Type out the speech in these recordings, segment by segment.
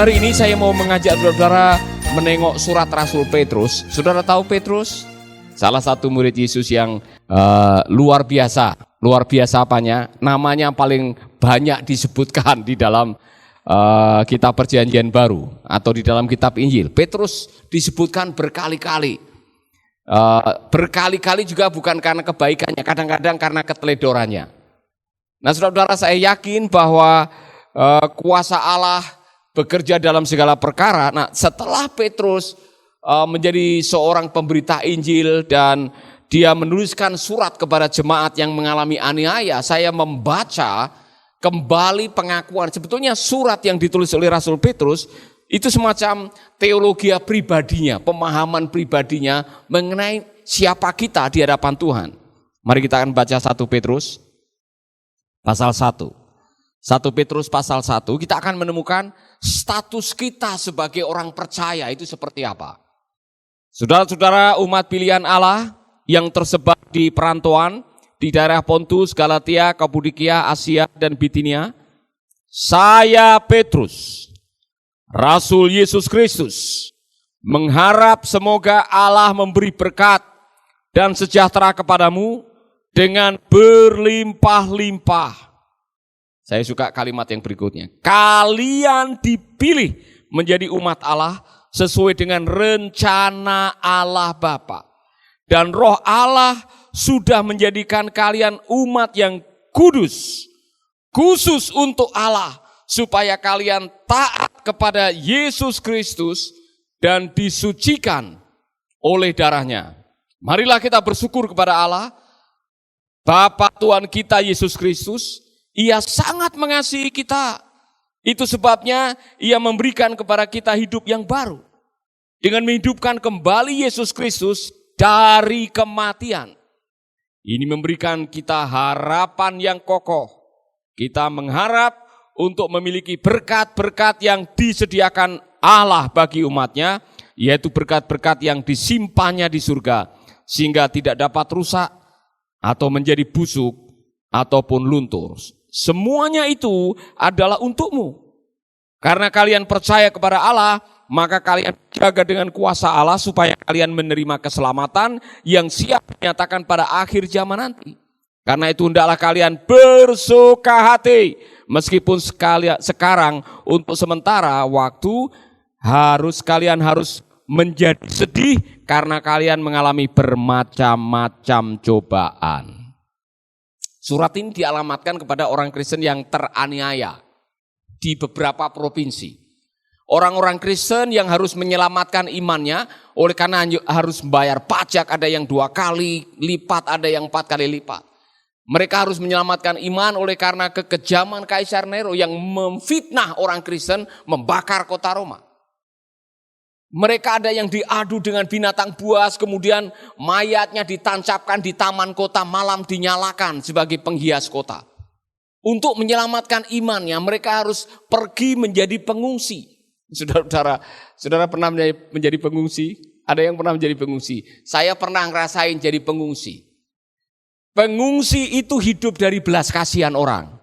hari ini saya mau mengajak saudara menengok surat Rasul Petrus. Saudara tahu Petrus? Salah satu murid Yesus yang luar biasa. Luar biasa apanya? Namanya paling banyak disebutkan di dalam kitab Perjanjian Baru atau di dalam kitab Injil. Petrus disebutkan berkali-kali. Berkali-kali juga bukan karena kebaikannya, kadang-kadang karena keteledorannya. Nah, saudara-saudara, saya yakin bahwa kuasa Allah bekerja dalam segala perkara. Nah, setelah Petrus menjadi seorang pemberita Injil dan dia menuliskan surat kepada jemaat yang mengalami aniaya, saya membaca kembali pengakuan. Sebetulnya surat yang ditulis oleh Rasul Petrus itu semacam teologia pribadinya, pemahaman pribadinya mengenai siapa kita di hadapan Tuhan. Mari kita akan baca 1 Petrus pasal 1. 1 Petrus pasal 1, kita akan menemukan status kita sebagai orang percaya itu seperti apa. Saudara-saudara umat pilihan Allah yang tersebar di perantauan, di daerah Pontus, Galatia, Kapadokia, Asia, dan Bitinia, saya Petrus, Rasul Yesus Kristus, mengharap semoga Allah memberi berkat dan sejahtera kepadamu dengan berlimpah-limpah. Saya suka kalimat yang berikutnya. Kalian dipilih menjadi umat Allah sesuai dengan rencana Allah Bapa. Dan Roh Allah sudah menjadikan kalian umat yang kudus, khusus untuk Allah, supaya kalian taat kepada Yesus Kristus dan disucikan oleh darahnya. Marilah kita bersyukur kepada Allah, Bapa Tuhan kita Yesus Kristus. Ia sangat mengasihi kita. Itu sebabnya Ia memberikan kepada kita hidup yang baru. Dengan menghidupkan kembali Yesus Kristus dari kematian. Ini memberikan kita harapan yang kokoh. Kita mengharap untuk memiliki berkat-berkat yang disediakan Allah bagi umatnya, yaitu berkat-berkat yang disimpannya di surga, sehingga tidak dapat rusak atau menjadi busuk ataupun luntur. Semuanya itu adalah untukmu. Karena kalian percaya kepada Allah, maka kalian jaga dengan kuasa Allah supaya kalian menerima keselamatan yang siap dinyatakan pada akhir zaman nanti. Karena itu hendaklah kalian bersuka hati, meskipun sekarang untuk sementara waktu kalian harus menjadi sedih karena kalian mengalami bermacam-macam cobaan. Surat ini dialamatkan kepada orang Kristen yang teraniaya di beberapa provinsi. Orang-orang Kristen yang harus menyelamatkan imannya oleh karena harus membayar pajak, ada yang 2 kali lipat, ada yang 4 kali lipat. Mereka harus menyelamatkan iman oleh karena kekejaman Kaisar Nero yang memfitnah orang Kristen, membakar kota Roma. Mereka ada yang diadu dengan binatang buas, kemudian mayatnya ditancapkan di taman kota, malam dinyalakan sebagai penghias kota. Untuk menyelamatkan imannya, mereka harus pergi menjadi pengungsi. Saudara pernah menjadi pengungsi? Ada yang pernah menjadi pengungsi? Saya pernah ngerasain jadi pengungsi. Pengungsi itu hidup dari belas kasihan orang.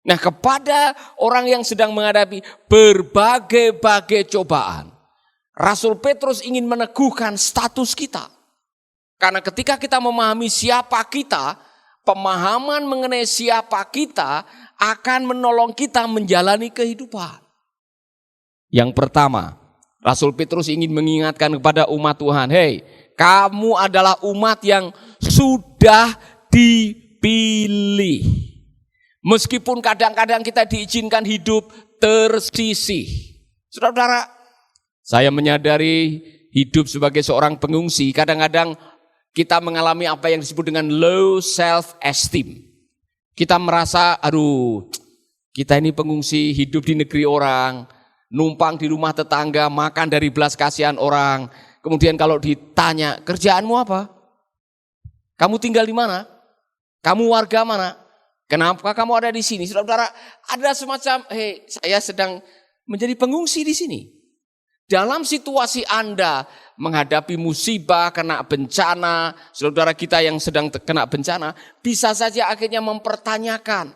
Nah, kepada orang yang sedang menghadapi berbagai-bagai cobaan, Rasul Petrus ingin meneguhkan status kita. Karena ketika kita memahami siapa kita, pemahaman mengenai siapa kita akan menolong kita menjalani kehidupan. Yang pertama, Rasul Petrus ingin mengingatkan kepada umat Tuhan, hei, kamu adalah umat yang sudah dipilih. Meskipun kadang-kadang kita diizinkan hidup tersisih. Saudara-saudara, saya menyadari hidup sebagai seorang pengungsi, kadang-kadang kita mengalami apa yang disebut dengan low self-esteem. Kita merasa, kita ini pengungsi, hidup di negeri orang, numpang di rumah tetangga, makan dari belas kasihan orang. Kemudian kalau ditanya, kerjaanmu apa? Kamu tinggal di mana? Kamu warga mana? Kenapa kamu ada di sini? Saudara-saudara, ada semacam, saya sedang menjadi pengungsi di sini. Dalam situasi Anda menghadapi musibah, kena bencana, saudara kita yang sedang kena bencana, bisa saja akhirnya mempertanyakan,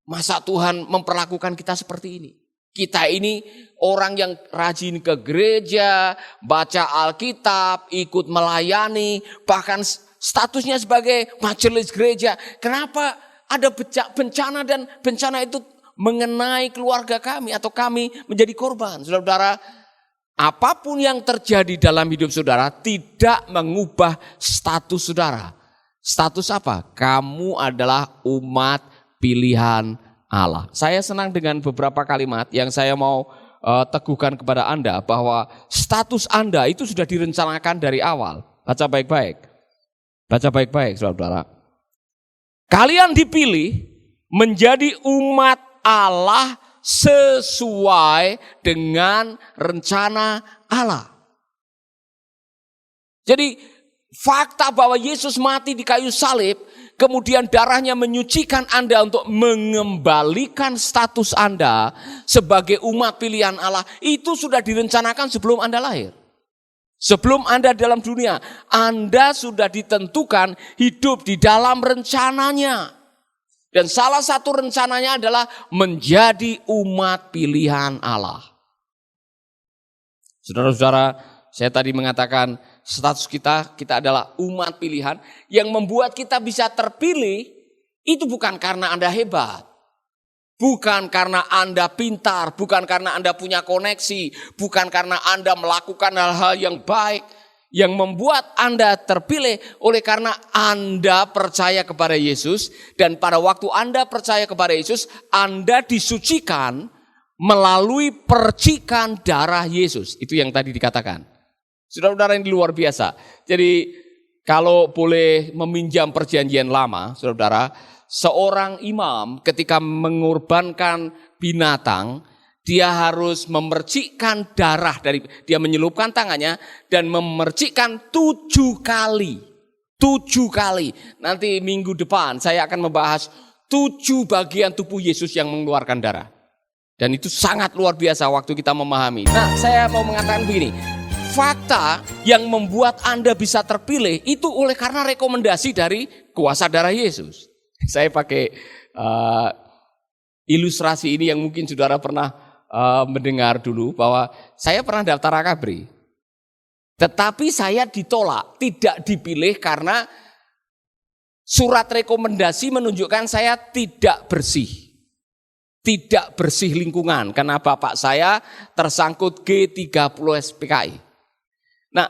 masa Tuhan memperlakukan kita seperti ini? Kita ini orang yang rajin ke gereja, baca Alkitab, ikut melayani, bahkan statusnya sebagai majelis gereja. Kenapa ada bencana dan bencana itu mengenai keluarga kami atau kami menjadi korban? Saudara-saudara, apapun yang terjadi dalam hidup saudara tidak mengubah status saudara. Status apa? Kamu adalah umat pilihan Allah. Saya senang dengan beberapa kalimat yang saya mau teguhkan kepada Anda bahwa status Anda itu sudah direncanakan dari awal. Baca baik-baik. Baca baik-baik, saudara-saudara. Kalian dipilih menjadi umat Allah sesuai dengan rencana Allah. Jadi fakta bahwa Yesus mati di kayu salib, kemudian darahnya menyucikan Anda untuk mengembalikan status Anda sebagai umat pilihan Allah, itu sudah direncanakan sebelum Anda lahir. Sebelum Anda dalam dunia, Anda sudah ditentukan hidup di dalam rencananya. Dan salah satu rencananya adalah menjadi umat pilihan Allah. Saudara-saudara, saya tadi mengatakan status kita adalah umat pilihan. Yang membuat kita bisa terpilih itu bukan karena Anda hebat. Bukan karena Anda pintar, bukan karena Anda punya koneksi, bukan karena Anda melakukan hal-hal yang baik. Yang membuat Anda terpilih oleh karena Anda percaya kepada Yesus. Dan pada waktu Anda percaya kepada Yesus, Anda disucikan melalui percikan darah Yesus. Itu yang tadi dikatakan. Saudara-saudara yang luar biasa. Jadi kalau boleh meminjam perjanjian lama, saudara-saudara, seorang imam ketika mengorbankan binatang, dia harus memercikkan darah dia menyelupkan tangannya dan memercikkan 7 kali. 7 kali. Nanti minggu depan saya akan membahas 7 bagian tubuh Yesus yang mengeluarkan darah. Dan itu sangat luar biasa waktu kita memahami. Nah, saya mau mengatakan begini. Fakta yang membuat Anda bisa terpilih itu oleh karena rekomendasi dari kuasa darah Yesus. Saya pakai ilustrasi ini yang mungkin saudara pernah mendengar dulu bahwa saya pernah daftar akabri. Tetapi saya ditolak, tidak dipilih karena surat rekomendasi menunjukkan saya tidak bersih. Tidak bersih lingkungan karena bapak saya tersangkut G30 SPKI. Nah,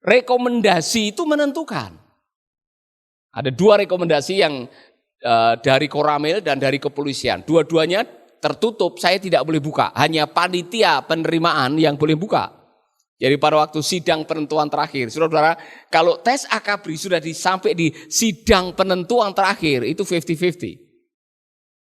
rekomendasi itu menentukan. Ada 2 rekomendasi yang dari Koramil dan dari kepolisian. Dua-duanya tertutup, saya tidak boleh buka. Hanya panitia penerimaan yang boleh buka. Jadi pada waktu sidang penentuan terakhir, saudara-saudara, kalau tes akabri sudah sampai di sidang penentuan terakhir, itu 50-50.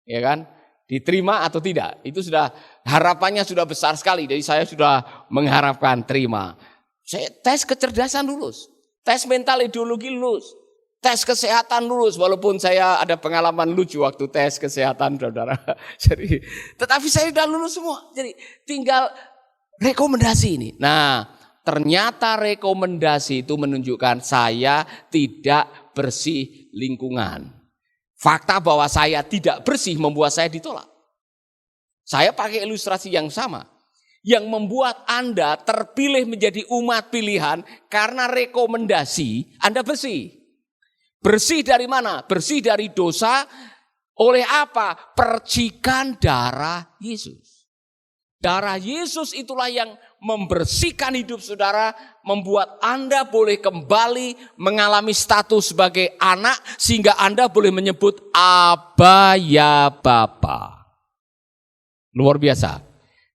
Ya kan? Diterima atau tidak. Itu sudah, harapannya sudah besar sekali. Jadi saya sudah mengharapkan terima. Saya tes kecerdasan lulus. Tes mental ideologi lulus. Tes kesehatan lulus, walaupun saya ada pengalaman lucu waktu tes kesehatan, saudara. Jadi, tetapi saya sudah lulus semua. Jadi tinggal rekomendasi ini. Nah, ternyata rekomendasi itu menunjukkan saya tidak bersih lingkungan. Fakta bahwa saya tidak bersih membuat saya ditolak. Saya pakai ilustrasi yang sama. Yang membuat Anda terpilih menjadi umat pilihan karena rekomendasi Anda bersih. Bersih dari mana? Bersih dari dosa oleh apa? Percikan darah Yesus. Darah Yesus itulah yang membersihkan hidup saudara, membuat Anda boleh kembali mengalami status sebagai anak, sehingga Anda boleh menyebut Aba ya Bapa. Luar biasa.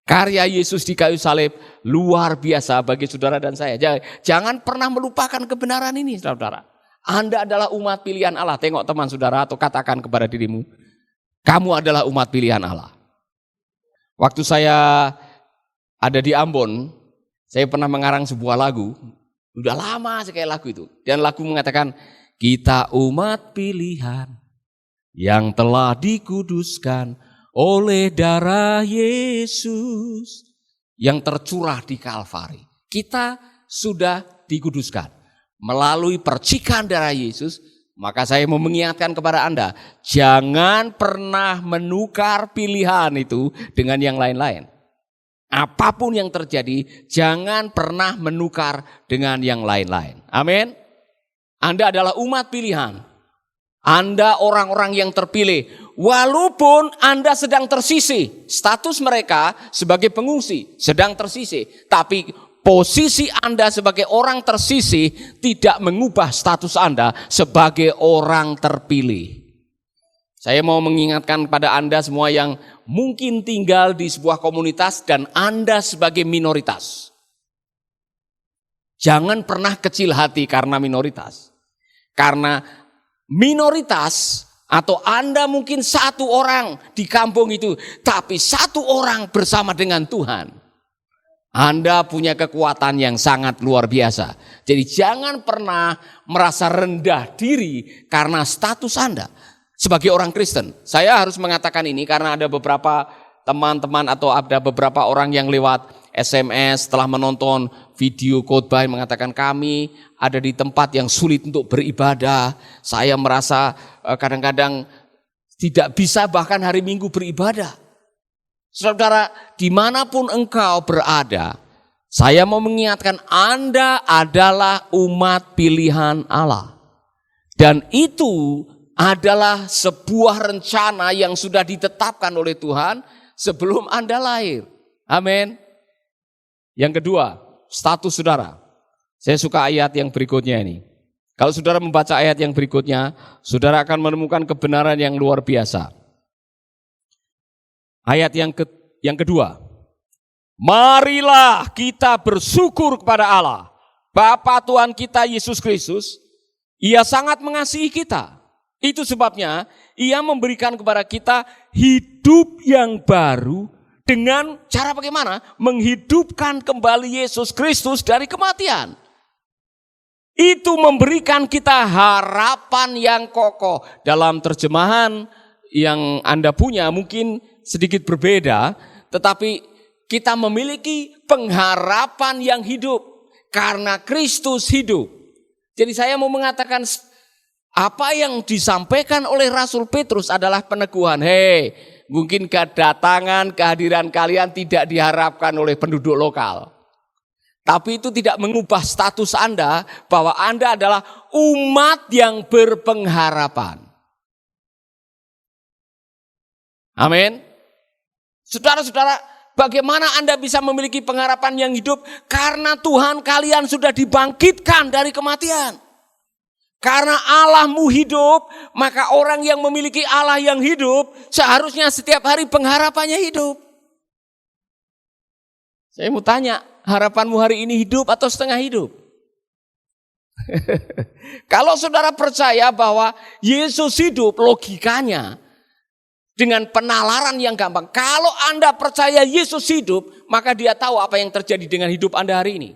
Karya Yesus di kayu salib luar biasa bagi saudara dan saya. Jangan pernah melupakan kebenaran ini, saudara. Anda adalah umat pilihan Allah. Tengok teman saudara atau katakan kepada dirimu, kamu adalah umat pilihan Allah. Waktu saya ada di Ambon, saya pernah mengarang sebuah lagu. Udah lama sekali lagu itu. Dan lagu mengatakan, kita umat pilihan yang telah dikuduskan oleh darah Yesus yang tercurah di Kalvari. Kita sudah dikuduskan melalui percikan darah Yesus. Maka saya mau mengingatkan kepada Anda, jangan pernah menukar pilihan itu dengan yang lain-lain. Apapun yang terjadi, jangan pernah menukar dengan yang lain-lain. Amin. Anda adalah umat pilihan. Anda orang-orang yang terpilih. Walaupun Anda sedang tersisih, status mereka sebagai pengungsi sedang tersisih. Tapi posisi Anda sebagai orang tersisih tidak mengubah status Anda sebagai orang terpilih. Saya mau mengingatkan pada Anda semua yang mungkin tinggal di sebuah komunitas dan Anda sebagai minoritas. Jangan pernah kecil hati karena minoritas. Karena minoritas atau Anda mungkin satu orang di kampung itu, tapi satu orang bersama dengan Tuhan. Anda punya kekuatan yang sangat luar biasa. Jadi jangan pernah merasa rendah diri karena status Anda. Sebagai orang Kristen, saya harus mengatakan ini karena ada beberapa teman-teman atau ada beberapa orang yang lewat SMS setelah menonton video khotbah yang mengatakan kami ada di tempat yang sulit untuk beribadah. Saya merasa kadang-kadang tidak bisa bahkan hari Minggu beribadah. Saudara, dimanapun engkau berada, saya mau mengingatkan Anda adalah umat pilihan Allah. Dan itu adalah sebuah rencana yang sudah ditetapkan oleh Tuhan sebelum Anda lahir. Amin. Yang kedua, status saudara. Saya suka ayat yang berikutnya ini. Kalau saudara membaca ayat yang berikutnya, saudara akan menemukan kebenaran yang luar biasa. Ayat yang kedua. Marilah kita bersyukur kepada Allah, Bapa Tuhan kita Yesus Kristus. Ia sangat mengasihi kita. Itu sebabnya Ia memberikan kepada kita hidup yang baru dengan cara bagaimana? Menghidupkan kembali Yesus Kristus dari kematian. Itu memberikan kita harapan yang kokoh. Dalam terjemahan yang Anda punya mungkin sedikit berbeda, tetapi kita memiliki pengharapan yang hidup karena Kristus hidup. Jadi saya mau mengatakan apa yang disampaikan oleh Rasul Petrus adalah peneguhan. Hei, mungkin kedatangan, kehadiran kalian tidak diharapkan oleh penduduk lokal. Tapi itu tidak mengubah status Anda bahwa Anda adalah umat yang berpengharapan. Amin. Saudara-saudara, bagaimana Anda bisa memiliki pengharapan yang hidup? Karena Tuhan kalian sudah dibangkitkan dari kematian. Karena Allahmu hidup, maka orang yang memiliki Allah yang hidup seharusnya setiap hari pengharapannya hidup. Saya mau tanya, harapanmu hari ini hidup atau setengah hidup? Kalau saudara percaya bahwa Yesus hidup, logikanya dengan penalaran yang gampang. Kalau Anda percaya Yesus hidup, maka Dia tahu apa yang terjadi dengan hidup Anda hari ini.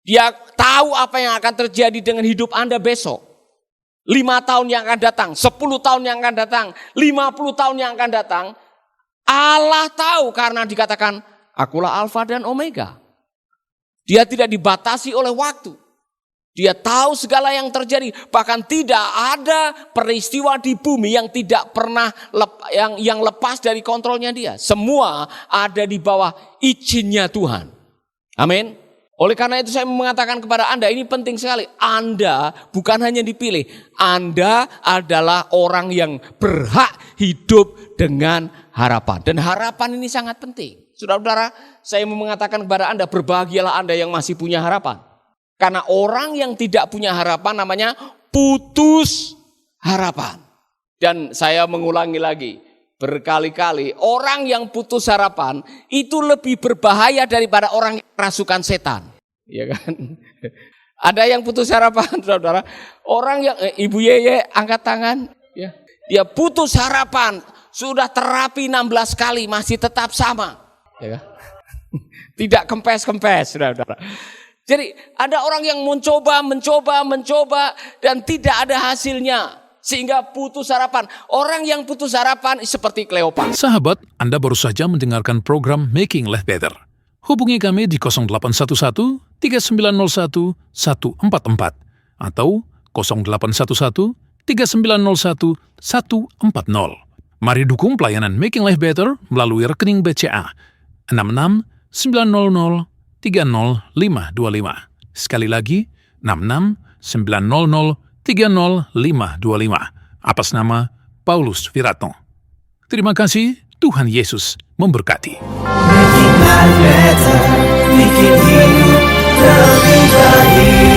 Dia tahu apa yang akan terjadi dengan hidup Anda besok. 5 tahun yang akan datang, 10 tahun yang akan datang, 50 tahun yang akan datang. Allah tahu karena dikatakan, akulah Alfa dan Omega. Dia tidak dibatasi oleh waktu. Dia tahu segala yang terjadi. Bahkan tidak ada peristiwa di bumi yang tidak pernah yang lepas dari kontrolnya Dia. Semua ada di bawah izinnya Tuhan. Amin. Oleh karena itu saya mengatakan kepada Anda, ini penting sekali. Anda bukan hanya dipilih, Anda adalah orang yang berhak hidup dengan harapan. Dan harapan ini sangat penting. Saudara-saudara, saya mau mengatakan kepada Anda, berbahagialah Anda yang masih punya harapan. Karena orang yang tidak punya harapan namanya putus harapan. Dan saya mengulangi lagi, berkali-kali, orang yang putus harapan itu lebih berbahaya daripada orang yang rasukan setan. Ya kan? Ada yang putus harapan, saudara. Orang yang Ibu Yeye angkat tangan, ya. Dia putus harapan, sudah terapi 16 kali masih tetap sama, ya kan? Tidak kempes-kempes, saudara. Jadi ada orang yang mencoba dan tidak ada hasilnya sehingga putus harapan. Orang yang putus harapan seperti Kleopas. Sahabat, Anda baru saja mendengarkan program Making Life Better. Hubungi kami di 0811 3901 144 atau 0811 3901 140. Mari dukung pelayanan Making Life Better melalui rekening BCA 66 900 30525. Sekali lagi, 66 900 30525. Atas nama Paulus Wiratno. Terima kasih, Tuhan Yesus memberkati. Making life better, bikin hidup lebih baik.